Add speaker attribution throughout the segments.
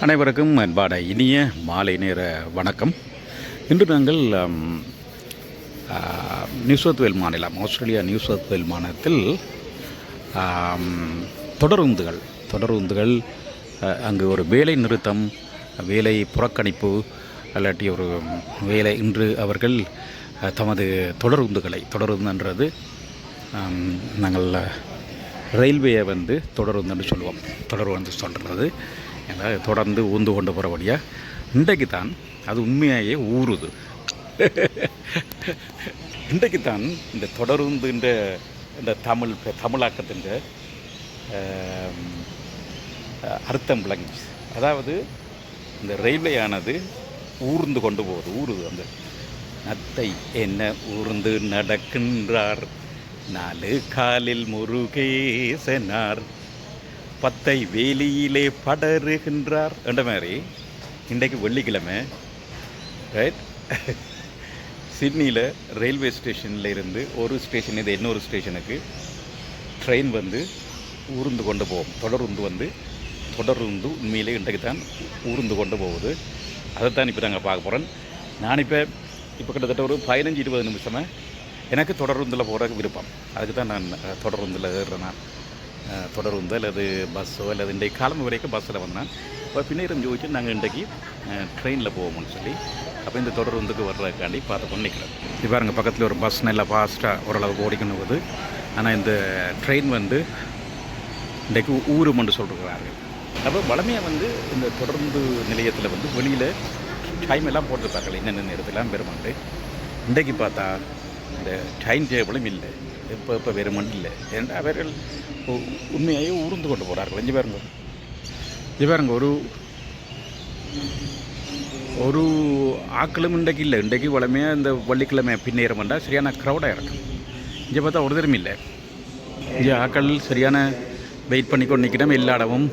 Speaker 1: அனைவருக்கும் அன்பான இனிய மாலை நேர வணக்கம். இன்று நாங்கள் நியூ சவுத் வேல் மாநிலம், ஆஸ்திரேலியா நியூ சவுத் வேல் மாநிலத்தில் தொடருந்துகள் அங்கு ஒரு வேலை நிறுத்தம், வேலை புறக்கணிப்பு அல்லாட்டி ஒரு வேலை இன்று அவர்கள் தமது தொடருந்துன்றது நாங்கள் ரயில்வேயை தொடருந்துன்னு சொல்லுவோம். தொடர்ந்து சொல்கிறது தொடர்ந்து ஊந்து கொண்டு போகிறபடியாக இன்றைக்கு தான் அது உண்மையாகவே ஊறுது. இன்றைக்கு தான் இந்த தொடருந்துன்ற இந்த தமிழாக்கத்தின் அர்த்தம் விளங்குச்சு. அதாவது இந்த ரயில்வேயானது ஊர்ந்து கொண்டு ஊறுது. அந்த நத்தை என்ன ஊர்ந்து நடக்கின்றார், 4 காலில் முருகேசனார், 10 வேலியிலே படருகின்றார் என்ற மாதிரி இன்றைக்கு வெள்ளிக்கிழமை ரைட் சிட்னியில் ரயில்வே ஸ்டேஷனில் இருந்து ஒரு ஸ்டேஷன் இது இன்னொரு ஸ்டேஷனுக்கு ட்ரெயின் ஊர்ந்து கொண்டு போகும். தொடருந்து உண்மையிலே இன்றைக்கு தான் ஊர்ந்து கொண்டு போகுது. அதைத்தான் இப்போ நாங்கள் பார்க்க போகிறோம். நான் இப்போ கிட்டத்தட்ட ஒரு 15-20 நிமிஷமாக எனக்கு தொடருந்தில் போகிற விருப்பம். அதுக்கு தான் நான் தொடருந்தில் ஏறுறேன். நான் தொடருந்து அல்லது பஸ்ஸோ அல்லது இன்றைக்கு காலம் வரைக்கும் பஸ்ஸில் வந்தேன். இப்போ பின்னேறம் ஜோதிச்சு நாங்கள் இன்றைக்கு ட்ரெயினில் போவோம்னு சொல்லி அப்போ இந்த தொடருந்துக்கு வர்றதுக்காண்டி பார்த்து பண்ணிக்கிறோம். இப்போ பாருங்க, பக்கத்தில் ஒரு பஸ் நல்லா ஃபாஸ்ட்டாக ஓரளவுக்கு ஓடிக்கணும் போது. ஆனால் இந்த ட்ரெயின் இன்றைக்கு ஊருமென்று சொல்லிருக்கிறார்கள். அப்போ வளமையாக இந்த தொடருந்து நிலையத்தில் வெளியில் டைம் எல்லாம் போட்டிருப்பார்கள், என்னென்ன இடத்துலாம் பெருமாண்டு. இன்றைக்கு பார்த்தா இந்த டைம் டேபிளும் இல்லை, இப்போ வெறுமன் இல்லை. ஏன்னா அவர்கள் உண்மையாகவே ஊர்ந்து கொண்டு போகிறார்கள். இங்கே பாருங்க, ஒரு ஆக்களும் இன்றைக்கு இல்லை. இன்றைக்கு வளமையாக இந்த வெள்ளிக்கிழமை பின்னேறம் வந்தால் சரியான க்ரௌடாக இருக்கும். இங்கே பார்த்தா ஒரு தரம் இல்லை. இங்கே ஆக்கள் சரியான வெயிட் பண்ணி கொண்டு நிற்கிறோம். எல்லா இடமும்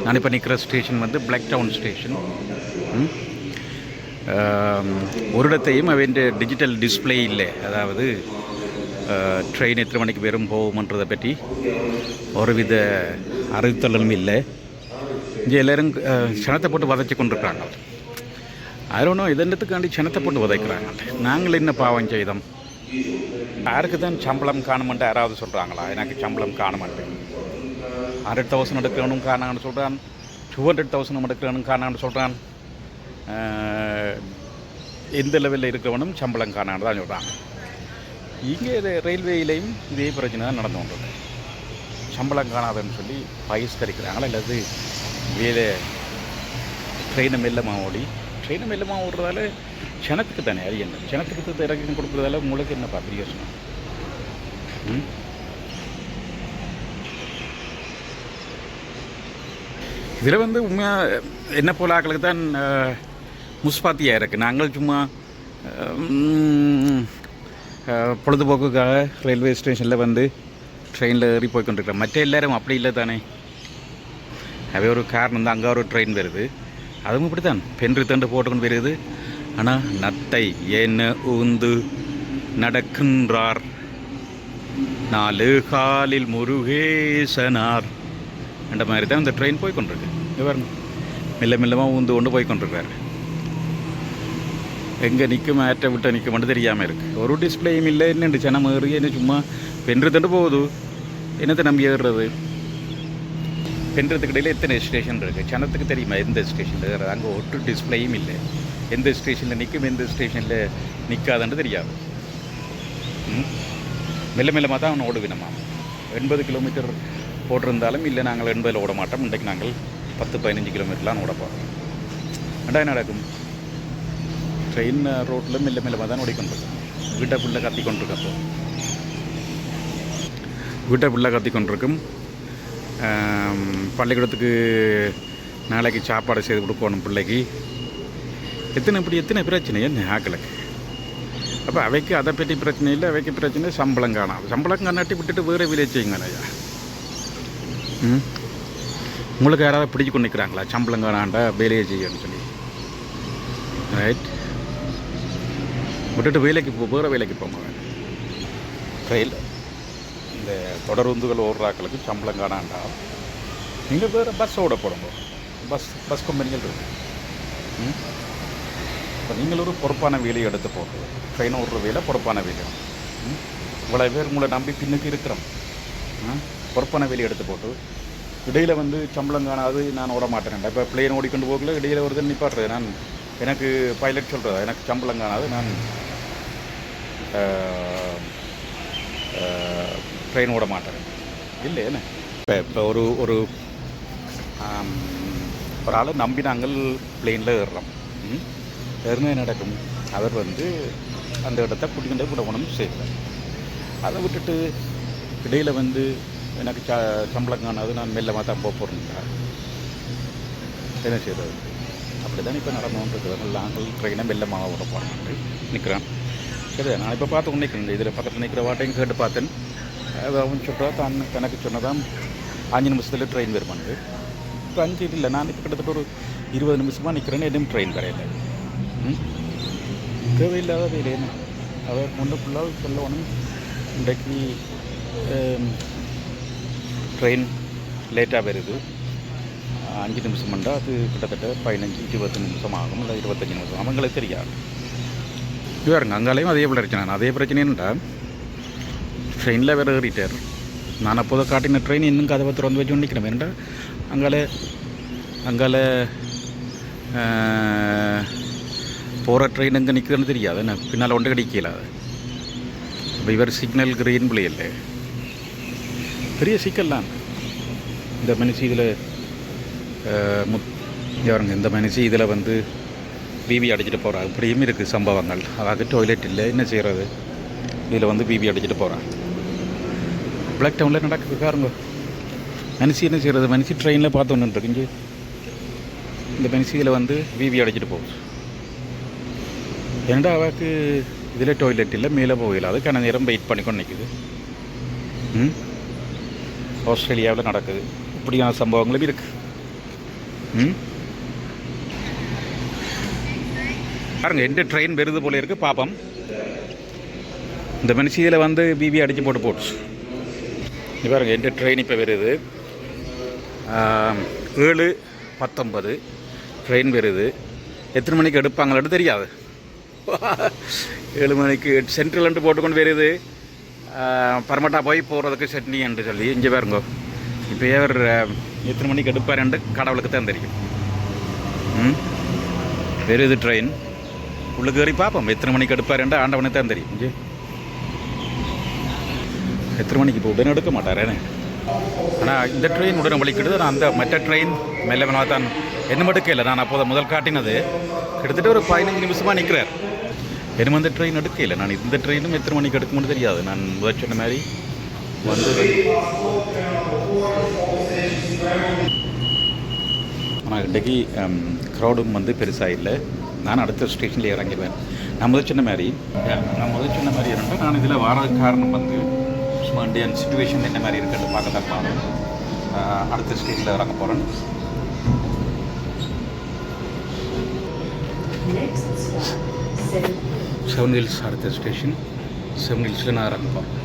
Speaker 1: நான் இப்போ நிற்கிற ஸ்டேஷன் பிளாக் டவுன் ஸ்டேஷன். ஒரு இடத்தையும் அவன் டிஜிட்டல் டிஸ்பிளே இல்லை. அதாவது ட்ரெயின் எத்தனை மணிக்கு வெறும் போகுமன்றதை பற்றி ஒருவித அறிவித்தலும் இல்லை. இங்கே எல்லோரும் சனத்தை போட்டு வதைச்சி கொண்டிருக்கிறாங்க. அதில் ஒன்றும் இதென்னத்துக்காண்டி சனத்தை போட்டு வதைக்கிறாங்க. நாங்கள் என்ன பாவம் செய்தோம்? யாருக்கு தான் சம்பளம் காணுமென்ட்டு யாராவது சொல்கிறாங்களா? எனக்கு சம்பளம் காணுமென்ட்டு 100,000 எடுக்கணும் காணான்னு சொல்கிறான், 200,000 எடுக்கணும் காணான்னு சொல்கிறான். எந்த லெவலில் இருக்கிறவனும் சம்பளம் காணான்னு தான் சொல்கிறாங்க. இங்கே ரயில்வேயிலையும் இதே பிரச்சனை தான் நடந்து கொண்டது. சம்பளம் காணாதுன்னு சொல்லி பயிஸ்கரிக்கிறாங்களா, இல்லது வேலை ட்ரெயினை மெல்லமாக ஓடுறதால சனத்துக்கு தானே அறியணும். சனத்துக்கு இறக்கி கொடுக்குறதால உங்களுக்கு என்னப்பா பிரியோசனம்? இதில் உண்மையாக என்ன போல ஆக்களுக்கு தான் முஸ்பாத்தியாக இருக்குது. நாங்கள் சும்மா பொழுதுபோக்குக்காக ரயில்வே ஸ்டேஷனில் ட்ரெயினில் ஏறி போய்கொண்டிருக்கிறோம். மற்ற எல்லோரும் அப்படி இல்லை தானே. அவே ஒரு காரணம் தான். அங்கே ஒரு ட்ரெயின் வருது, அதுவும் இப்படி தான் பென்று தண்டு போட்டுக்கொண்டு வருது. ஆனால் நத்தை என்ன ஊந்து நடக்கின்றார், 4 காலில் முருகேசனார் என்ற மாதிரி தான் இந்த ட்ரெயின் போய்கொண்டிருக்கு. இவர் மெல்லமாக ஊந்து கொண்டு போய்கொண்டிருக்காரு. எங்கே நிற்கும், ஆற்ற விட்ட நிற்க மட்டும் தெரியாமல் இருக்குது. ஒரு டிஸ்பிளேயும் இல்லை. என்னென்று சனம் ஏறி என்ன சும்மா பென்று தண்டு போகுது. என்னத்தை நம்பி ஏறுறது? பென்றதுக்கு இடையில் எத்தனை ஸ்டேஷன் இருக்குது சனத்துக்கு தெரியுமா? எந்த ஸ்டேஷனில் ஏறுறது? அங்கே ஒட்டு டிஸ்பிளேயும் இல்லை. எந்த ஸ்டேஷனில் நிற்கும், எந்த ஸ்டேஷனில் நிற்காதுன்னு தெரியாது. மெல்லமாக தான் அவனை ஓடுவினமா. 80 கிலோமீட்டர் போட்டிருந்தாலும் இல்லை, நாங்கள் 80 ஓட மாட்டோம். இன்றைக்கு நாங்கள் 10-15 கிலோமீட்டர்லாம் ஓட போகிறோம். என்ன நடக்கும்? ட்ரெயின் ரோட்டில் மெல்லமாக தான் ஓடிக்கொண்டிருக்கோம். வீட்டை பிள்ளை கத்தி கொண்டிருக்கும். பள்ளிக்கூடத்துக்கு நாளைக்கு சாப்பாடு செய்து கொடுக்கணும் பிள்ளைக்கு. எத்தனை பிரச்சனை என்ன ஆக்களுக்கு? அப்போ அவைக்கு அதை பற்றி பிரச்சனை இல்லை. அவைக்கு பிரச்சனை சம்பளம் காணாது. சம்பளம் காணாட்டி விட்டுட்டு வேறு வேலையை செய்யுங்க ஐயா. உங்களுக்கு யாராவது பிடிச்சி கொண்டு நிற்கிறாங்களா சம்பளம் காணாண்டா வேலையை செய்யணும்னு சொல்லி? ரைட், விட்டுட்டு வேறு வேலைக்கு போங்க. ரயில் இந்த தொடருந்துகள் ஓடுறாக்களுக்கு சம்பளம் காணாண்டா நீங்கள் வேறு பஸ்ஸோட போடுங்க. பஸ் கம்பெனிகள் இருக்குது. இப்போ நீங்கள் ஒரு பொறுப்பான வேலையை எடுத்து போடுறது, ட்ரெயின் ஓடுற வேலை பொறுப்பான வேலை. இவ்வளோ பேர் உங்களை நம்பி பின்னுக்கு இருக்கிறோம். பொறுப்பான வேலையை எடுத்து போட்டு இடையில் வந்து சம்பளம் காணாது நான் ஓட மாட்டேன். இப்போ பிளேன் ஓடிக்கொண்டு போகல இடையில் வருது நிப்பாட்டுறது. நான் எனக்கு பைலட் சொல்கிறது எனக்கு சம்பளம் காணாது, நான் ட்ரெயின் ஓட மாட்டேன் இல்லை என்ன. இப்போ ஒரு ஒரு ஒரு ஆளை நம்பி நாங்கள் பிளெயினில் ஏறுறோம். ஏறினா என்ன நடக்கும்? அவர் வந்து அந்த இடத்த கூட்டிகிட்டே விடணும் செய்கிறார். அதை விட்டுட்டு இடையில் வந்து எனக்கு சம்பளம் காணாது, நான் மெல்லமாக தான் போக போகிறேன்டா என்ன செய்கிறது? அப்படி தான் இப்போ நடந்துகிட்டு நாங்கள் ட்ரெயினை மெல்லமாக விட போகிறேன்ட்டு நிற்கிறேன். சரி, நான் இப்போ பார்த்து நிற்கிறேன். இதில் பக்கத்தில் நிற்கிற வாட்டையும் கேட்டு பார்த்தேன். அவன் சொல்கிறா தனக்கு சொன்னதான் 5 நிமிஷத்தில் ட்ரெயின் வருமானது. இப்போ 5 இல்லை, நான் இப்போ கிட்டத்தட்ட ஒரு 20 நிமிஷமாக நிற்கிறேன்னு எதுவும் ட்ரெயின் வரையில. தேவையில்லாத வேலைன்னு அவர் கொண்டு ஃபுல்லாக சொல்லணும். இன்றைக்கு ட்ரெயின் லேட்டாக வருது, 5 நிமிஷம் பண்ணால் அது கிட்டத்தட்ட 15-20 நிமிஷம் ஆகும், இல்லை 25 நிமிஷம். அவங்களுக்கு தெரியாது. பாருங்க, அங்காலையும் அதே பிரச்சனை. அதே பிரச்சனைன்னுட்டா ட்ரெயினில் வேறு ஏறிட்டார். நான் அப்போதை காட்டின ட்ரெயின் இன்னும் கதவை திறந்து வச்சு நிற்கிறேன். ஏன்டா அங்கால போகிற ட்ரெயின் எங்கே நிற்குதுன்னு தெரியாது. என்ன பின்னால் ஒன்று கிடைக்கல. அது இப்போ இவர் சிக்னல் கிரீன் பிளே இல்லை, பெரிய சிக்கல்லாம். இந்த மனுஷி இதில் யாருங்க இந்த மனுஷி இதில் வந்து பிபி அடிச்சுட்டு போகிறாங்க. இப்படியும் இருக்குது சம்பவங்கள். அதாவது டாய்லெட் இல்லை, என்ன செய்கிறது? இதில் வந்து பிபி அடிச்சுட்டு போகிறாங்க. பிளாக் டவுனில் நடக்குது பாருங்க. மனுஷி என்ன செய்கிறது? மனுஷி ட்ரெயினில் பார்த்தோன்னுருக்கு. இங்கே இந்த மனுஷி இதில் வந்து பிபி அடிச்சுட்டு போகுது. ஏன்டா அவருக்கு இதில் டாய்லெட் இல்லை, மேலே போகல. அதுக்கான நேரம் வெயிட் பண்ணிக்கொண்டு நிற்குது. ஆஸ்திரேலியாவில் நடக்குது. இப்படியான சம்பவங்களும் இருக்குது. பாருங்க, எந்த ட்ரெயின் வருது போல இருக்குது. பாப்பம். இந்த மனுஷியில் வந்து பிபி அடித்து போட்டு பாருங்க, எந்த ட்ரெயின் இப்போ வருது. 7:19 ட்ரெயின் வருது. எத்தனை மணிக்கு எடுப்பாங்களான்னு தெரியாது. 7 மணிக்கு சென்ட்ரல் போட்டுக்கொண்டு வருது. பரமட்டா போய் போகிறதுக்கு செட்னி என்று சொல்லி இங்கே பாருங்க. இப்போ ஏவர் எத்தனை மணிக்கு எடுப்பாருன்ட்டு கடவுளுக்கு தான் தெரியும். வருது ட்ரெயின். உள்ளுக்கு ஏறி பார்ப்போம் எத்தனை மணிக்கு எடுப்பாருன்ட்டு ஆண்டவனுக்கு தான் தெரியும். இங்கே எத்தனை மணிக்கு இப்போ உடனே எடுக்க மாட்டாரேன்னு. ஆனால் இந்த ட்ரெயின் உடனே வலிக்கிடுது. நான் அந்த மற்ற ட்ரெயின் மெல்ல தான் என்ன மட்டும் இல்லை. நான் அப்போது முதல் காட்டினது கிட்டத்தட்ட ஒரு 15 நிமிஷமாக நிற்கிறார். என்ன அந்த ட்ரெயின் எடுக்க இல்லை. நான் இந்த ட்ரெயினும் எத்தனை மணிக்கு எடுக்கும்னு தெரியாது. நான் முதல் சொன்ன மாதிரி வந்து ஆனால் இன்றைக்கு க்ரௌடும் வந்து பெருசாக இல்லை. நான் அடுத்த ஸ்டேஷனில் இறங்கிடுவேன். நான் முதல் சொன்ன மாதிரி இருந்தால் நான் இதில் வர காரணம் வந்து சும்மா இந்தியன் சிச்சுவேஷன் என்ன மாதிரி இருக்குன்னு பார்க்க தான் பாருங்க. அடுத்த ஸ்டேஷனில் இறங்க போகிறேன். செவன் ஹில்ஸ் அடுத்த ஸ்டேஷன். 7 ஹில்ஸில் நான் இறங்க போகிறேன்.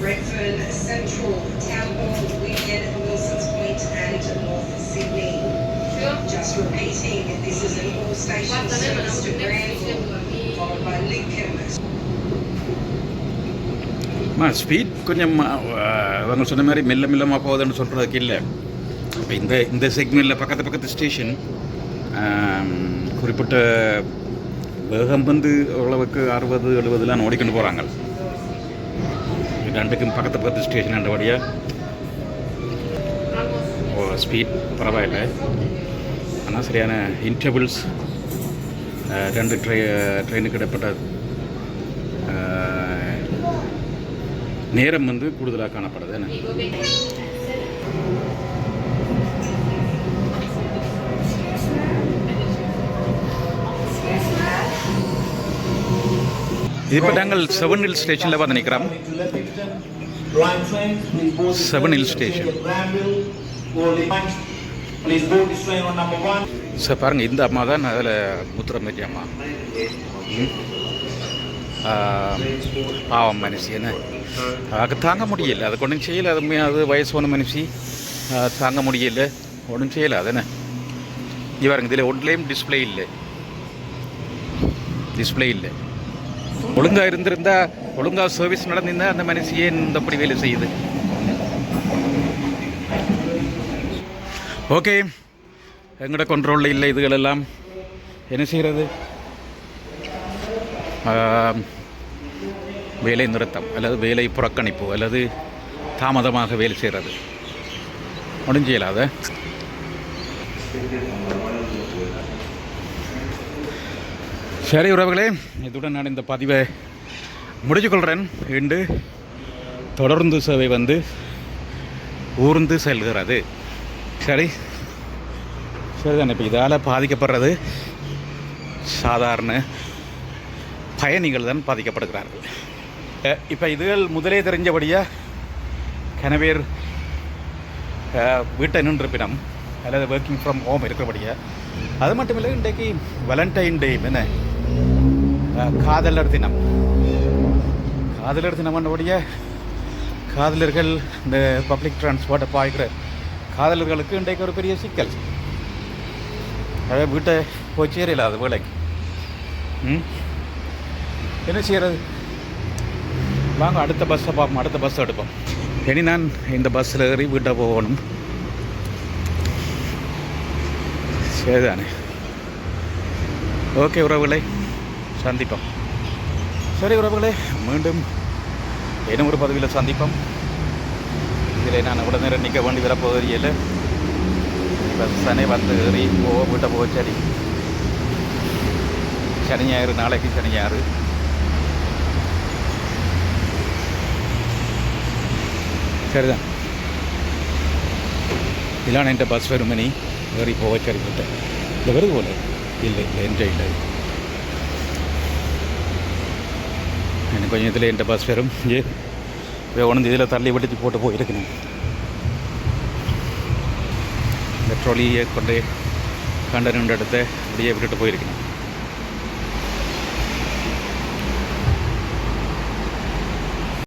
Speaker 2: Redfern, Central, Town Hall, Wynyard, Wilson's Point and North Sydney. Just repeating, this is an all-station service to Granville, followed by Lincoln.
Speaker 1: Speed கொஞ்சம் அவங்க சொன்ன மாதிரி மெல்லமாக போகுதுன்னு சொல்கிறதுக்கு இல்லை. இப்போ இந்த செக்மெண்ட்டில் பக்கத்து ஸ்டேஷன் குறிப்பிட்ட வேகம் வந்து ஓரளவுக்கு 60-70 ஓடிக்கொண்டு போகிறாங்க. ரெண்டுக்கும் பக்கத்து ஸ்டேஷன் என்றபடியாக ஸ்பீட் பரவாயில்லை. ஆனால் சரியான இன்டர்வல்ஸ் 2 ட்ரெயினுக்கு இடைப்பட்ட நேரம் வந்து கூடுதலாக காணப்படுது. இப்போ நாங்கள் 7 ஹில் ஸ்டேஷனில் வந்து நிற்கிறோம். 7 ஹில் ஸ்டேஷன். சார் பாருங்கள், இந்த அம்மா தான் அதில் முத்துரமேஜி அம்மா. பாவம் மனுஷி என்ன, அதுக்கு தாங்க முடியல, அதுக்கு ஒன்றும் செய்யலை. அது வயசு ஒன்று மனுஷி தாங்க முடியல, ஒன்றும் செய்யலை. அது என்ன இவருங்க இதில் ஒன்றுலேயும் டிஸ்பிளே இல்லை. ஒழுங்காக இருந்திருந்தா, ஒழுங்காக சர்வீஸ் நடந்திருந்தால் அந்த மனுஷியே இந்தப்படி வேலை செய்யுது. ஓகே, எங்கட கண்ட்ரோலில் இல்லை இதுகளெல்லாம். என்ன செய்கிறது? வேலை நிறுத்தம் அல்லது வேலை புறக்கணிப்பு அல்லது தாமதமாக வேலை செய்கிறது ஒன்றும் செய்யலாத. சரி உறவுகளே, இதுடன் நான் இந்த பதிவை முடிச்சுக்கொள்கிறேன். இன்று தொடர்ந்து சேவை ஊர்ந்து செல்கிறது. சரிதானே. இப்போ இதால் பாதிக்கப்படுறது சாதாரண பயணிகள் தான் பாதிக்கப்படுகிறார்கள். இப்போ இதுகள் முதலே தெரிஞ்சபடியாக கனவேர் வீட்டை நின்றுப்பினம் அல்லது ஒர்க்கிங் ஃப்ரம் ஹோம் இருக்கிறபடியாக. அது மட்டும் இல்லை, இன்றைக்கு வேலண்டைன் டே, என்ன காதலர் தினம். என்னபடிய காதலர்கள் இந்த பப்ளிக் டிரான்ஸ்போர்ட்டை பாய்க்கிற காதலர்களுக்கு இன்றைக்கு ஒரு பெரிய சிக்கல். அதாவது வீட்டை போய் சேரல அது வேலைக்கு. என்ன செய்கிறது? வாங்க அடுத்த பஸ்ஸை பார்ப்போம், அடுத்த பஸ் எடுப்போம். இனி நான் இந்த பஸ்ஸில் ஏறி வீட்டை போகணும். சரிதானே. ஓகே உறவுகளை சந்திப்போம். சரி உறவுகளே, மீண்டும் இன்னும் ஒரு பதவியில் சந்திப்போம். இதில் நான் இவ்வளோ நேரம் நிற்க வேண்டி வரப்போதில்லை. பஸ்ஸானே ஏறி வீட்டை போக. சனி ஞாயிறு, நாளைக்கு சனி ஞாயிறு. சரிதான். இல்லான என்கிட்ட பஸ் வருமணி ஏறி போக. விட்டேன் இல்லை வருது போல. இல்லை என்ஜாய் இல்லை. எனக்கு கொஞ்சம் இதில் என்கிட்ட பஸ் வரும். ஒன்று இதில் தள்ளி வெடித்து போட்டு போயிருக்கணும். இந்த ட்ராலியை கொண்டு கண்டன இடத்தை அப்படியே விட்டுட்டு போயிருக்கணும்.